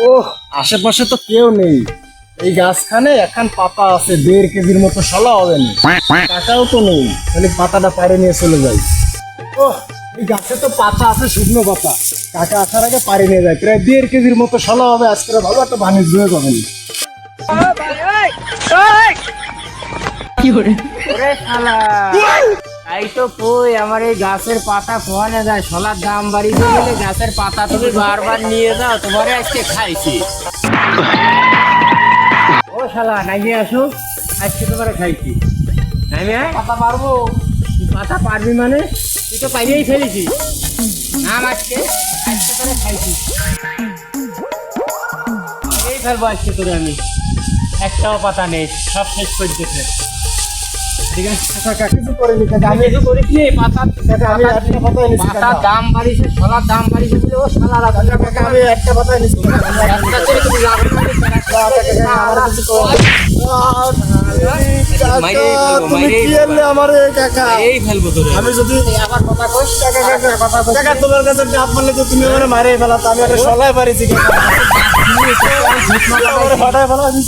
ও, আশেপাশে তো কেউ নেই। এই গাছখানে এখন পাতা আছে, 1.5 কেজির মতো শলা হবে না। কাকাও তো নেই, তাহলে পাতাটা পাড়ে নিয়ে চলে যাই। ও, এই গাছে তো পাতা আছে, শুকনো পাতা। কাকা আসার আগে পাড়ে নিয়ে যায়, প্রায় 1.5 কেজির মতো শলা হবে। আজকে ভালো একটা বাণিজ্য হয়ে যাবে। ওরে শালা, তাই তো কই আমার এই গাছের পাতা খোয়ানো যায়, শলার দাম বাড়িতে গেলে গাছের পাতা তুমি বারবার নিয়ে যাও, তোমারে আজকে খাইছি। ও শালা, নাইমে আসো, আজকে তোমারে খাইছি। নাইমে পাতা পারবো? তুই পাতা পারবি মানে? তুই তো পাইরেই ফেলেছি। নাম আজকে, আজকে তোরে খাইছি। এই ফেলবো আজকে তোরে আমি, একটাও পাতা নেই, সব শেষ করে দিতে। ঠিক আছে কাকা কিছু করিনি কাকা, আমি কিছু করি কি? পাতার আমি একটা পাতা এনেছি কাকা। পাতার দাম বাড়িছে, শলার দাম বাড়িছে বলে ও শালারা কাকা, আমি একটা পাতা এনেছি কাকা। একটা ছেলে তুমি লাভ মানে আমার কিছু করো না। কাকা, তুমি কি এলে আমারে কাকা? এই ফেলবো তোরে আমি যদি আবার কথা কই কাকা কাকা তোমার কাছে ডাব মারলে তো তুমি আমার মারে ফেলাতো, আমি একটা সলাই পারিছি কাকা। আমার ফাটায় ফেলা আমি